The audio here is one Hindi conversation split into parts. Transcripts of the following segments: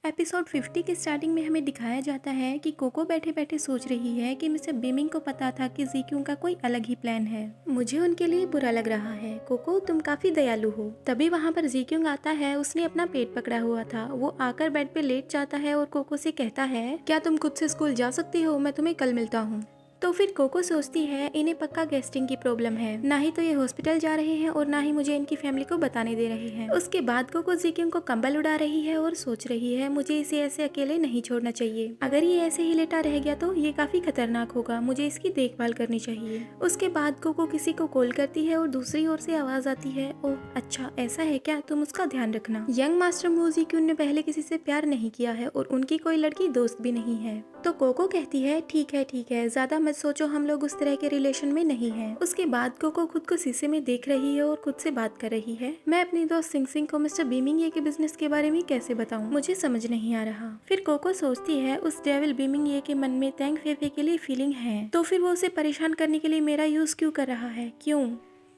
एपिसोड 50 के स्टार्टिंग में हमें दिखाया जाता है कि कोको बैठे बैठे सोच रही है कि मिस्टर बीमिंग को पता था कि जीक्यूंग का कोई अलग ही प्लान है। मुझे उनके लिए बुरा लग रहा है। कोको, तुम काफी दयालु हो। तभी वहाँ पर जीक्यूंग आता है। उसने अपना पेट पकड़ा हुआ था। वो आकर बेड पे लेट जाता है और कोको से कहता है, क्या तुम खुद से स्कूल जा सकती हो? मैं तुम्हें कल मिलता हूँ। तो फिर कोको सोचती है इन्हें पक्का गैस्ट्रिंग की प्रॉब्लम है, ना ही तो ये हॉस्पिटल जा रहे हैं और ना ही मुझे इनकी फैमिली को बताने दे रहे हैं। उसके बाद कोको जीक्यूंग को कंबल उड़ा रही है और सोच रही है मुझे इसे ऐसे अकेले नहीं छोड़ना चाहिए। अगर ये ऐसे ही लेटा रह गया तो ये काफी खतरनाक होगा, मुझे इसकी देखभाल करनी चाहिए। उसके बाद कोको किसी को कॉल करती है और दूसरी ओर से आवाज आती है, ओह अच्छा ऐसा है क्या, तुम उसका ध्यान रखना। यंग मास्टर मू जीक्यूंग ने पहले किसी से प्यार नहीं किया है और उनकी कोई लड़की दोस्त भी नहीं है। तो कोको कहती है ठीक है ज्यादा मत सोचो, हम लोग उस तरह के रिलेशन में नहीं हैं। उसके बाद कोको खुद को शीशे में देख रही है और खुद से बात कर रही है, मैं अपनी दोस्त सिंग सिंग को मिस्टर बीमिंग ये के बिजनेस के बारे में कैसे बताऊं, मुझे समझ नहीं आ रहा। फिर कोको सोचती है उस डेविल बीमिंग ये के मन में तैंग फेफे के लिए फीलिंग है, तो फिर वो उसे परेशान करने के लिए मेरा यूज क्यों कर रहा है, क्यों?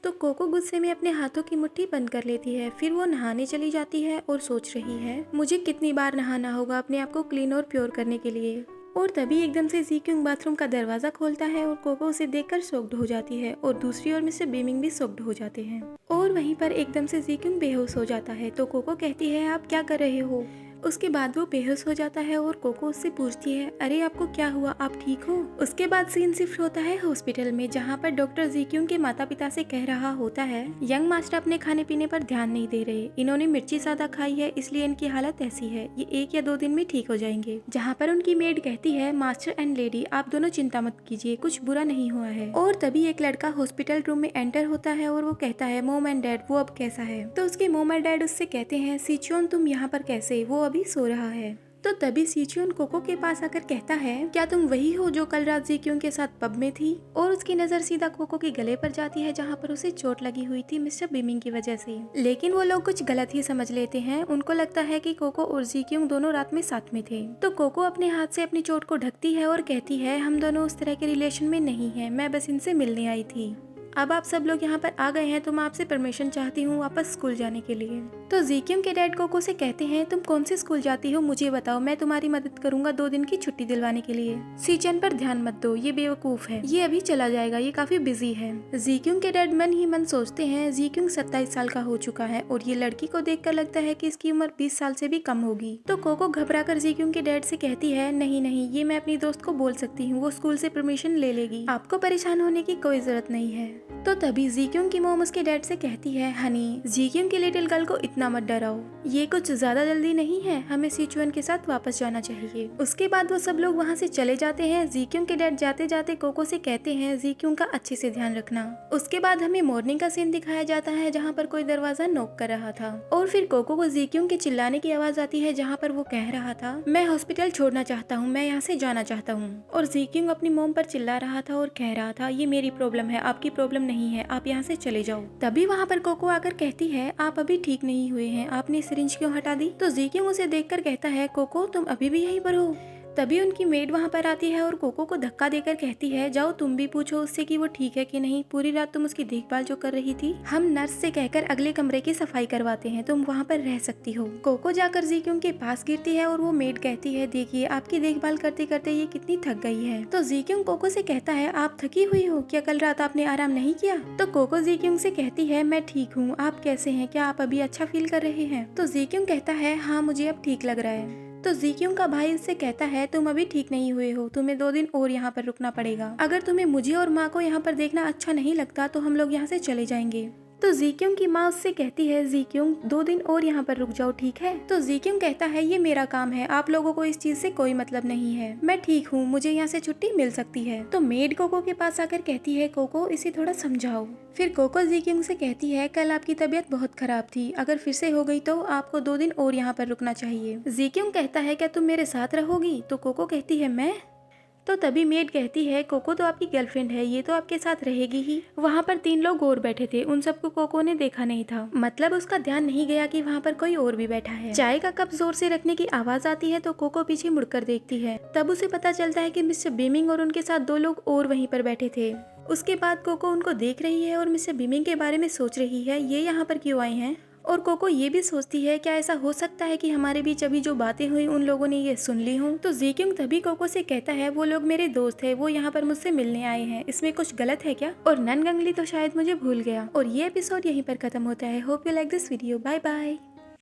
तो कोको गुस्से में अपने हाथों की मुट्ठी बंद कर लेती है। फिर वो नहाने चली जाती है और सोच रही है मुझे कितनी बार नहाना होगा अपने आप को क्लीन और प्योर करने के लिए। और तभी एकदम से जीक्यूंग बाथरूम का दरवाजा खोलता है और कोको उसे देखकर शॉक्ड हो जाती है और दूसरी ओर मिस्टर बीमिंग भी शॉक्ड हो जाते हैं। और वहीं पर एकदम से जीक्यूंग बेहोश हो जाता है। तो कोको कहती है आप क्या कर रहे हो? उसके बाद वो बेहोश हो जाता है और कोको उससे पूछती है अरे आपको क्या हुआ, आप ठीक हो? उसके बाद सीन शिफ्ट होता है हॉस्पिटल में, जहाँ पर डॉक्टर जीक्यूंग के माता पिता से कह रहा होता है यंग मास्टर अपने खाने पीने पर ध्यान नहीं दे रहे, इन्होंने मिर्ची ज्यादा खाई है इसलिए इनकी हालत ऐसी है, ये 1 या 2 दिन में ठीक हो जाएंगे। जहाँ पर उनकी मेड कहती है मास्टर एंड लेडी आप दोनों चिंता मत कीजिए, कुछ बुरा नहीं हुआ है। और तभी एक लड़का हॉस्पिटल रूम में एंटर होता है और वो कहता है मोम एंड डैड वो अब कैसा है? तो उसके मोम एंड डैड उससे कहते हैं सीचुन तुम यहाँ पर कैसे, वो अभी सो रहा है। तो तभी सीचुन कोको के पास आकर कहता है क्या तुम वही हो जो कल रात जीक्यूंग के साथ पब में थी? और उसकी नजर सीधा कोको के गले पर जाती है जहाँ पर उसे चोट लगी हुई थी मिस्टर बीमिंग की वजह से। लेकिन वो लोग कुछ गलत ही समझ लेते हैं, उनको लगता है कि कोको और जीक्यूंग दोनों रात में साथ में थे। तो कोको अपने हाथ से अपनी चोट को ढकती है और कहती है हम दोनों उस तरह के रिलेशन में नहीं है, मैं बस इनसे मिलने आई थी। अब आप सब लोग यहाँ पर आ गए हैं तो मैं आपसे परमिशन चाहती हूँ वापस स्कूल जाने के लिए। तो जीक्यूंग के डैड कोको से कहते हैं तुम कौन से स्कूल जाती हो मुझे बताओ, मैं तुम्हारी मदद करूंगा 2 दिन की छुट्टी दिलवाने के लिए। सीचन पर ध्यान मत दो, ये बेवकूफ है, ये अभी चला जाएगा, ये काफी बिजी है। जीक्यूंग के डैड मन ही मन सोचते हैं जीक्यूंग 27 साल का हो चुका है और ये लड़की को देखकर लगता है कि इसकी उम्र 20 साल से भी कम होगी। तो कोको घबरा कर जीक्यूंग के डैड से कहती है नहीं ये मैं अपनी दोस्त को बोल सकती हूँ, वो स्कूल से परमिशन ले लेगी, आपको परेशान होने की कोई जरूरत नहीं है। तो तभी जीक्यूंग की मॉम उसके डैड से कहती है हनी जीक्यूंग की लिटिल गर्ल को इतना मत डराओ, ये कुछ ज्यादा जल्दी नहीं है, हमें सिचुअन के साथ वापस जाना चाहिए। उसके बाद वो सब लोग वहाँ से चले जाते हैं। जीक्यूंग के डैड जाते जाते कोको से कहते हैं जीक्यूंग का अच्छे से ध्यान रखना। उसके बाद हमें मॉर्निंग का सीन दिखाया जाता है जहाँ पर कोई दरवाजा नॉक कर रहा था और फिर कोको को जीक्यूंग के चिल्लाने की आवाज आती है जहाँ पर वो कह रहा था मैं हॉस्पिटल छोड़ना चाहता हूँ, मैं यहाँ से जाना चाहता हूँ। और जीक्यूंग अपनी मॉम पर चिल्ला रहा था और कह रहा था ये मेरी प्रॉब्लम है, आपकी प्रॉब्लम नहीं है, आप यहाँ से चले जाओ। तभी वहाँ पर कोको आकर कहती है आप अभी ठीक नहीं हुए हैं, आपने सिरिंज क्यों हटा दी? तो जीक्यूंग उसे देखकर कहता है कोको तुम अभी भी यहीं पर हो? तभी उनकी मेड वहाँ पर आती है और कोको को धक्का देकर कहती है जाओ तुम भी पूछो उससे कि वो ठीक है कि नहीं, पूरी रात तुम उसकी देखभाल जो कर रही थी, हम नर्स से कहकर अगले कमरे की सफाई करवाते हैं, तुम वहाँ पर रह सकती हो। कोको जाकर जीक्यूंग के पास गिरती है और वो मेड कहती है देखिए आपकी देखभाल करते करते ये कितनी थक गई है। तो जीक्यूंग कोको से कहता है आप थकी हुई हो क्या, कल रात आपने आराम नहीं किया? तो कोको जीक्यूंग से कहती है मैं ठीक हूँ, आप कैसे हैं, क्या आप अभी अच्छा फील कर रहे हैं? तो जीक्यूंग कहता है हाँ मुझे अब ठीक लग रहा है। तो जीक्यूंग का भाई इससे कहता है तुम अभी ठीक नहीं हुए हो, तुम्हें 2 दिन और यहाँ पर रुकना पड़ेगा, अगर तुम्हें मुझे और माँ को यहाँ पर देखना अच्छा नहीं लगता तो हम लोग यहाँ से चले जाएंगे। तो जीक्यूंग की माँ उससे कहती है जीक्यूंग 2 दिन और यहाँ पर रुक जाओ ठीक है? तो जीक्यूंग कहता है ये मेरा काम है, आप लोगों को इस चीज से कोई मतलब नहीं है, मैं ठीक हूँ, मुझे यहाँ से छुट्टी मिल सकती है। तो मेड कोको के पास आकर कहती है कोको इसे थोड़ा समझाओ। फिर कोको जीक्यूंग से कहती है कल आपकी तबीयत बहुत खराब थी, अगर फिर से हो गई तो आपको 2 दिन और यहाँ पर रुकना चाहिए। जीक्यूंग कहता है क्या तुम मेरे साथ रहोगी? तो कोको कहती है मैं? तो तभी मेड कहती है कोको तो आपकी गर्लफ्रेंड है, ये तो आपके साथ रहेगी ही। वहाँ पर 3 लोग और बैठे थे, उन सबको कोको ने देखा नहीं था, मतलब उसका ध्यान नहीं गया कि वहाँ पर कोई और भी बैठा है। चाय का कप जोर से रखने की आवाज आती है तो कोको पीछे मुड़कर देखती है, तब उसे पता चलता है कि मिस्टर बीमिंग और उनके साथ 2 लोग और वहीं पर बैठे थे। उसके बाद कोको उनको देख रही है और मिस्टर बीमिंग के बारे में सोच रही है ये यहाँ पर क्यों आए हैं और कोको ये भी सोचती है क्या ऐसा हो सकता है कि हमारे बीच अभी जो बातें हुई उन लोगों ने ये सुन ली हों। तो जीक्यूंग तभी कोको से कहता है वो लोग मेरे दोस्त है, वो यहाँ पर मुझसे मिलने आए हैं, इसमें कुछ गलत है क्या? और नन गंगली तो शायद मुझे भूल गया। और ये एपिसोड यहीं पर खत्म होता है। Hope you like this video. Bye bye.